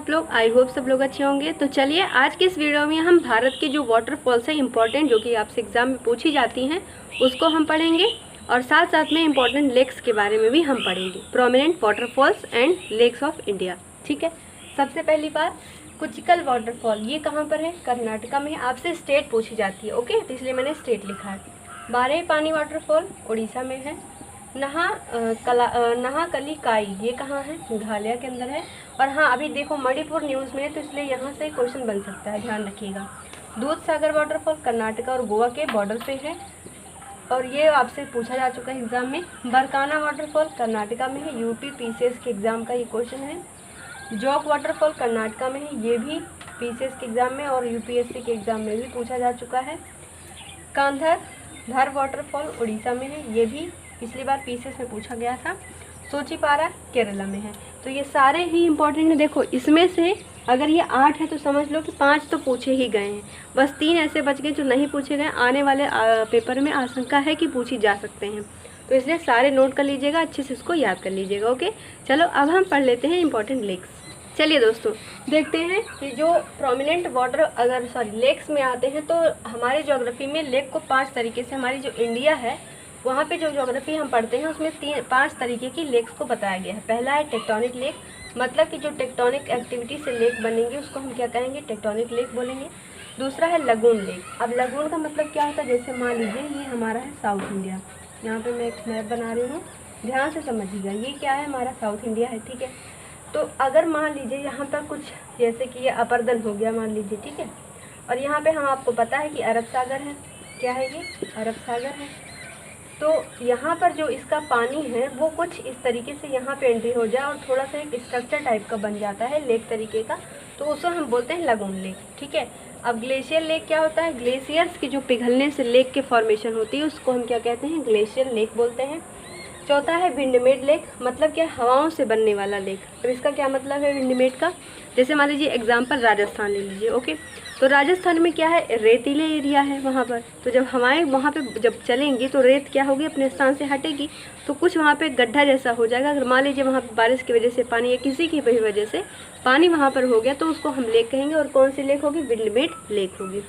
आप लोग? I hope सब लोग अच्छे होंगे। तो चलिए आज के इस वीडियो में हम भारत के जो वाटरफॉल्स हैं इंपॉर्टेंट, जो कि आपसे एग्जाम में पूछी जाती हैं, उसको हम पढ़ेंगे और साथ साथ में इंपॉर्टेंट लेक्स के बारे में भी हम पढ़ेंगे। Prominent waterfalls and lakes of India. ठीक है, सबसे पहली बात कुचिकल वाटरफॉल, ये कहाँ पर है? कर्नाटका में। आपसे स्टेट पूछी जाती है, ओके, तो इसलिए मैंने स्टेट लिखा है। बारह पानी वाटरफॉल उड़ीसा में है। नहाकली काई, ये कहाँ है? मेघालय के अंदर है। और हाँ, अभी देखो मणिपुर न्यूज़ में है, तो इसलिए यहाँ से क्वेश्चन बन सकता है, ध्यान रखिएगा। दूध सागर वाटरफॉल कर्नाटका और गोवा के बॉर्डर पे है और ये आपसे पूछा जा चुका है एग्जाम में। बरकाना वाटरफॉल कर्नाटका में है, यूपी पीसीएस के एग्जाम का ये क्वेश्चन है। जोग वाटरफॉल कर्नाटका में है, ये भी पीसीएस के एग्जाम में और यूपीएससी के एग्जाम में भी पूछा जा चुका है। धर वाटरफॉल उड़ीसा में है, ये भी पिछली बार पीसीएस में पूछा गया था। सोचीपारा केरला में है। तो ये सारे ही इंपॉर्टेंट है। देखो इसमें से अगर ये 8 है तो समझ लो कि 5 तो पूछे ही गए हैं, बस 3 ऐसे बच गए जो नहीं पूछे गए। आने वाले पेपर में आशंका है कि पूछी जा सकते हैं, तो इसलिए सारे नोट कर लीजिएगा, अच्छे से इसको याद कर लीजिएगा। ओके, चलो अब हम पढ़ लेते हैं इंपॉर्टेंट लेक्स। चलिए दोस्तों देखते हैं कि जो प्रोमिनेंट लेक्स में आते हैं, तो हमारे ज्योग्राफी में लेक को 5 तरीके से, हमारी जो इंडिया है वहाँ पे जो ज्योग्राफी हम पढ़ते हैं उसमें 5 तरीके की लेक्स को बताया गया है। पहला है टेक्टोनिक लेक, मतलब कि जो टेक्टोनिक एक्टिविटी से लेक बनेंगे उसको हम क्या कहेंगे? टेक्टोनिक लेक बोलेंगे। दूसरा है लगून लेक। अब लगून का मतलब क्या होता है? जैसे मान लीजिए ये हमारा है साउथ इंडिया, यहाँ पे मैं एक मैप बना रही हूँ, ध्यान से समझिएगा। ये क्या है? हमारा साउथ इंडिया है, ठीक है। तो अगर मान लीजिए यहाँ पर कुछ, जैसे कि ये अपर हो गया मान लीजिए, ठीक है, और यहाँ पे हम आपको पता है कि अरब सागर है। क्या है ये? अरब सागर है। तो यहाँ पर जो इसका पानी है वो कुछ इस तरीके से यहाँ पे एंट्री हो जाए और थोड़ा सा एक स्ट्रक्चर टाइप का बन जाता है लेक तरीके का, तो उसको हम बोलते हैं लगून लेक, ठीक है। अब ग्लेशियर लेक क्या होता है? ग्लेशियर्स की जो पिघलने से लेक के फॉर्मेशन होती है उसको हम क्या कहते हैं? ग्लेशियर लेक बोलते हैं। चौथा है विंडमेड लेक, मतलब क्या? हवाओं से बनने वाला लेक। अब इसका क्या मतलब है विंडमेड का? जैसे मान लीजिए एग्जाम्पल राजस्थान ले लीजिए, ओके, तो राजस्थान में क्या है? रेतीले एरिया है वहाँ पर, तो जब हवाएं वहाँ पे जब चलेंगी तो रेत क्या होगी? अपने स्थान से हटेगी, तो कुछ वहाँ पे गड्ढा जैसा हो जाएगा। अगर मान लीजिए वहाँ पे बारिश की वजह से पानी या किसी की भी वजह से पानी वहाँ पर हो गया तो उसको हम लेक कहेंगे। और कौन सी लेक होगी? विंडमेड लेक होगी।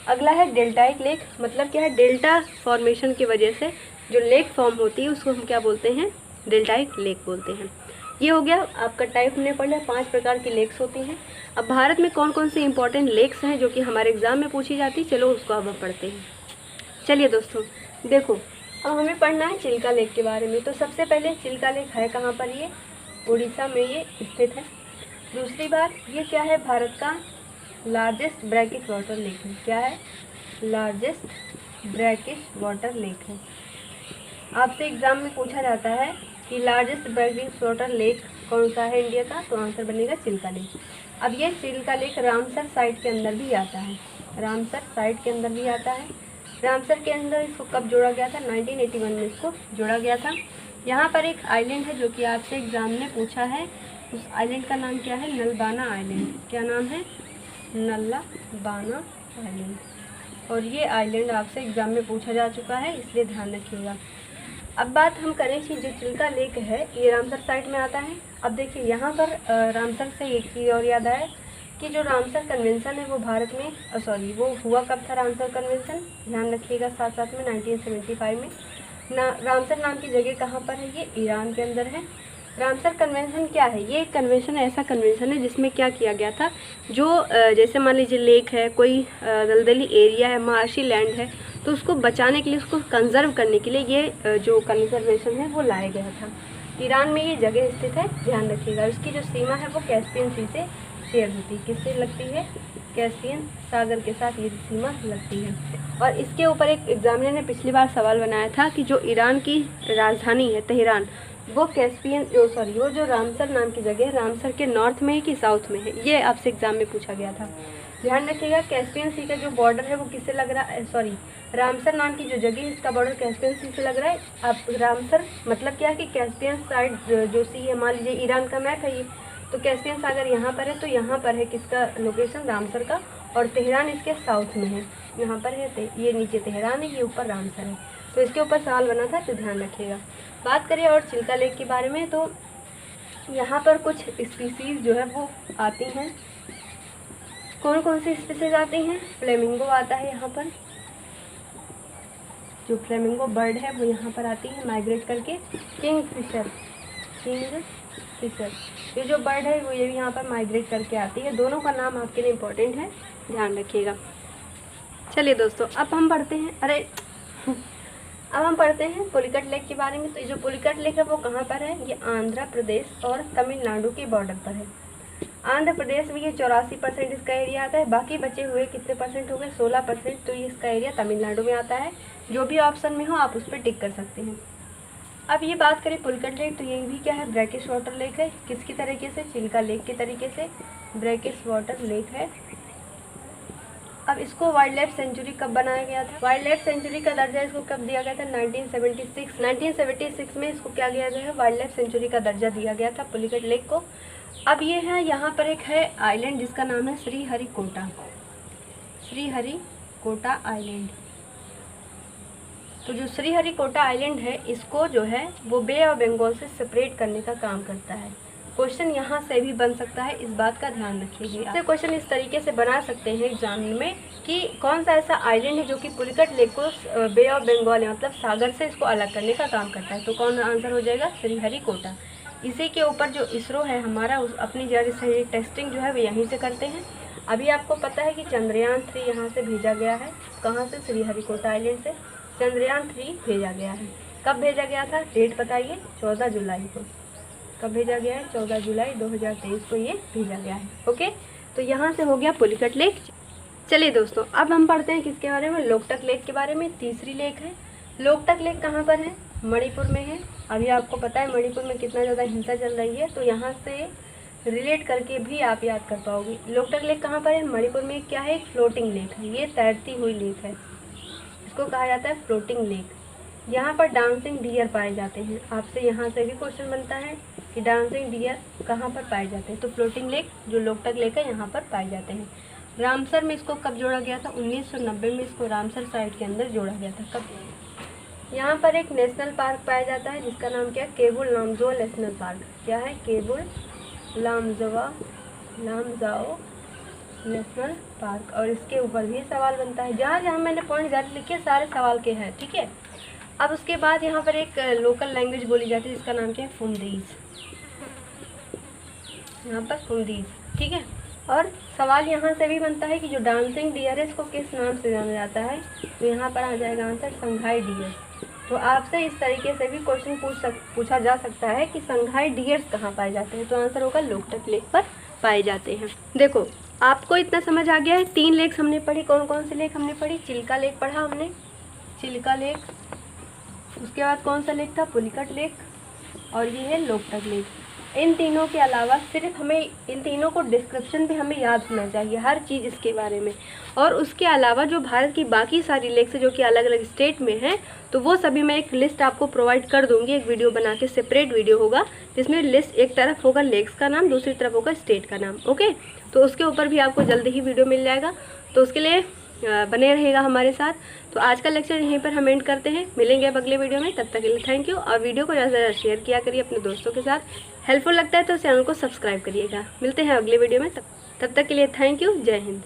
अगला है डेल्टाइक लेक, मतलब क्या है? डेल्टा फॉर्मेशन की वजह से जो लेक फॉर्म होती है उसको हम क्या बोलते हैं? डेल्टाइक लेक बोलते हैं। ये हो गया आपका टाइप, हमने पढ़ लिया 5 प्रकार की लेक्स होती हैं। अब भारत में कौन कौन सी इंपॉर्टेंट लेक्स हैं जो कि हमारे एग्जाम में पूछी जाती, चलो उसको अब हम पढ़ते हैं। चलिए दोस्तों देखो, अब हमें पढ़ना है चिल्का लेक के बारे में। तो सबसे पहले चिल्का लेक है कहाँ पर? ये उड़ीसा में ये स्थित है। दूसरी बात, ये क्या है? भारत का लार्जेस्ट ब्रैकिश वाटर लेक है। क्या है? लार्जेस्ट ब्रैकिश वाटर लेक है। आपसे एग्जाम में पूछा जाता है कि लार्जेस्ट ब्रैकिश वाटर लेक कौन सा है इंडिया का, तो आंसर बनेगा चिल्का लेक। अब ये चिल्का लेक रामसर साइट के अंदर भी आता है, रामसर साइट के अंदर भी आता है। रामसर के अंदर इसको कब जोड़ा गया था? 1981 में इसको जोड़ा गया था। यहाँ पर एक आइलैंड है जो कि आपसे एग्जाम में पूछा है, उस आइलैंड का नाम क्या है? नलबाना आइलैंड। क्या नाम है? नलबाना आइलैंड। और ये आइलैंड आपसे एग्जाम में पूछा जा चुका है, इसलिए ध्यान रखिएगा। अब बात हम करें कि जो चिल्का लेक है ये रामसर साइट में आता है। अब देखिए यहाँ पर रामसर से एक चीज़ और याद आया कि जो रामसर कन्वेंशन है वो भारत में वो हुआ कब था? रामसर कन्वेंशन ध्यान रखिएगा साथ साथ में 1975 में। रामसर नाम की जगह कहाँ पर है? ये ईरान के अंदर है। रामसर कन्वेंशन क्या है? ये कन्वेंशन ऐसा कन्वेंशन है जिसमें क्या किया गया था, जो जैसे मान लीजिए लेक है, कोई दलदली एरिया है, मार्शी लैंड है, तो उसको बचाने के लिए, उसको कंजर्व करने के लिए ये जो कंजर्वेशन है वो लाया गया था। ईरान में ये जगह स्थित है, ध्यान रखिएगा। इसकी जो सीमा है वो कैस्पियन सी से शेयर होती है। किससे लगती है? कैस्पियन सागर के साथ ये सीमा लगती है। और इसके ऊपर एक एग्जामिनर ने पिछली बार सवाल बनाया था कि जो ईरान की राजधानी है तेहरान, वो वो जो रामसर नाम की जगह है, रामसर के नॉर्थ में है कि साउथ में है? ये आपसे एग्जाम में पूछा गया था। ध्यान रखिएगा कैस्पियन सी का जो बॉर्डर है वो किससे लग रहा है? रामसर नाम की जो जगह है इसका बॉर्डर कैस्पियन सी से लग रहा है। अब रामसर मतलब क्या है कि कैस्पियन साइड जो सी है, मान लीजिए ईरान का मैप है ये, तो कैस्पियन सागर यहाँ पर है, तो यहाँ पर है किसका लोकेशन? रामसर का। और तेहरान इसके साउथ में है, यहाँ पर है ये नीचे तेहरान है, ये ऊपर रामसर है। तो इसके ऊपर सवाल बना था, तो ध्यान रखिएगा। बात करें और चिल्का लेक के बारे में, तो यहाँ पर कुछ स्पीसीज जो है वो आती हैं। कौन कौन सी स्पीसीज आती हैं? फ्लेमिंगो आता है यहाँ पर, जो फ्लेमिंगो बर्ड है वो यहाँ पर आती है माइग्रेट करके। किंगफिशर ये जो बर्ड है वो ये भी यहाँ पर माइग्रेट करके आती है। दोनों का नाम आपके लिए इम्पोर्टेंट है, ध्यान रखिएगा। चलिए दोस्तों, अब हम पढ़ते हैं पुलिकट लेक के बारे में। तो ये जो पुलिकट लेक है वो कहाँ पर है? ये आंध्र प्रदेश और तमिलनाडु के बॉर्डर पर है। आंध्र प्रदेश में ये 84% इसका एरिया आता है। बाकी बचे हुए कितने परसेंट हो गए? 16%। तो ये इसका एरिया तमिलनाडु में आता है। जो भी ऑप्शन में हो आप उस पर टिक कर सकते हैं। अब ये बात करें पुलिकट लेक, तो ये भी क्या है? ब्रैकिश वाटर लेक है। किसकी तरीके से? चिल्का लेक के तरीके से ब्रैकिश वाटर लेक है। अब इसको वाइल्ड लाइफ सेंचुरी कब बनाया गया था? वाइल्ड लाइफ सेंचुरी का दर्जा इसको कब दिया गया था? 1976 में इसको क्या किया गया है? वाइल्ड लाइफ सेंचुरी का दर्जा दिया गया था पुलिकट लेक को। अब ये है, यहाँ पर एक है आइलैंड जिसका नाम है श्रीहरिकोटा आइलैंड। तो जो श्रीहरिकोटा आइलैंड है, इसको जो है वो बे ऑफ बंगाल से सेपरेट करने का काम करता है। क्वेश्चन यहाँ से भी बन सकता है, इस बात का ध्यान रखिएगा। क्वेश्चन इस तरीके से बना सकते हैं एग्जाम में कि कौन सा ऐसा आइलैंड है जो कि पुलिकट लेक को बे ऑफ बंगाल मतलब सागर से इसको अलग करने का काम करता है। तो कौन आंसर हो जाएगा? श्रीहरिकोटा। इसी के ऊपर जो इसरो है हमारा, अपनी जरिए टेस्टिंग जो है वो यहीं से करते हैं। अभी आपको पता है कि चंद्रयान 3 यहाँ से भेजा गया है। कहाँ से? श्रीहरिकोटा आइलैंड से चंद्रयान 3 भेजा गया है। कब भेजा गया था? डेट बताइए। 14 जुलाई को। कब भेजा गया है? 14 जुलाई 2023 को ये भेजा गया है। ओके, तो यहाँ से हो गया पुलिकट लेक। चलिए दोस्तों, अब हम पढ़ते हैं किसके बारे में? लोकटक लेक के बारे में। तीसरी लेक है। लोकटक लेक कहाँ पर है? मणिपुर में है। अभी आपको पता है मणिपुर में कितना ज़्यादा हिंसा चल रही है, तो यहाँ से रिलेट करके भी आप याद कर पाओगे। लोकटक लेक कहाँ पर है? मणिपुर में। क्या है? एक फ्लोटिंग लेक है। ये तैरती हुई लेक है, इसको कहा जाता है फ्लोटिंग लेक। यहाँ पर डांसिंग डियर पाए जाते हैं। आपसे यहाँ से भी क्वेश्चन बनता है कि डांसिंग डियर कहाँ पर पाए जाते हैं। तो फ्लोटिंग लेक जो लोकटक लेक है यहाँ पर पाए जाते हैं। रामसर में इसको कब जोड़ा गया था? 1990 में इसको रामसर साइट के अंदर जोड़ा गया था। कब? यहाँ पर एक नेशनल पार्क पाया जाता है जिसका नाम क्या है? Keibul Lamjao national park. क्या है? Keibul Lamjao national park. और इसके ऊपर भी सवाल बनता है। जहाँ जहाँ मैंने पॉइंट जारी लिखे सारे सवाल के हैं, ठीक है। अब उसके बाद यहाँ पर एक लोकल लैंग्वेज बोली जाती है जिसका नाम क्या है? फुमदीज। यहाँ पर फुमदीज, ठीक है। और सवाल यहाँ से भी बनता है कि जो डांसिंग डियर है इसको किस नाम से जाना जाता है? तो यहाँ पर आ जाएगा आंसर संघाई डियर। तो आपसे इस तरीके से भी क्वेश्चन पूछा जा सकता है कि संघाई डियर्स कहाँ पाए जाते हैं। तो आंसर होगा लोकटक लेक पर पाए जाते हैं। देखो, आपको इतना समझ आ गया है। 3 लेक्स हमने पढ़ी। कौन कौन सी लेक हमने पढ़ी? चिल्का लेक पढ़ा हमने, चिल्का लेक। उसके बाद कौन सा लेक था? पुलिकट लेक। और ये है लोकटक लेक। इन तीनों के अलावा सिर्फ हमें इन तीनों को डिस्क्रिप्शन भी हमें याद होना चाहिए, हर चीज़ इसके बारे में। और उसके अलावा जो भारत की बाकी सारी लेक्स जो कि अलग अलग स्टेट में हैं, तो वो सभी मैं एक लिस्ट आपको प्रोवाइड कर दूंगी। एक वीडियो बना के सेपरेट वीडियो होगा जिसमें लिस्ट एक तरफ होगा लेक्स का नाम, दूसरी तरफ होगा स्टेट का नाम। ओके, तो उसके ऊपर भी आपको जल्दी ही वीडियो मिल जाएगा। तो उसके लिए बने रहेगा हमारे साथ। तो आज का लेक्चर यहीं पर हम एंड करते हैं। मिलेंगे अब अगले वीडियो में। तब तक के लिए थैंक यू। और वीडियो को ज़्यादा से ज़्यादा शेयर किया करिए अपने दोस्तों के साथ। हेल्पफुल लगता है तो चैनल को सब्सक्राइब करिएगा। मिलते हैं अगले वीडियो में। तब तक के लिए थैंक यू। जय हिंद।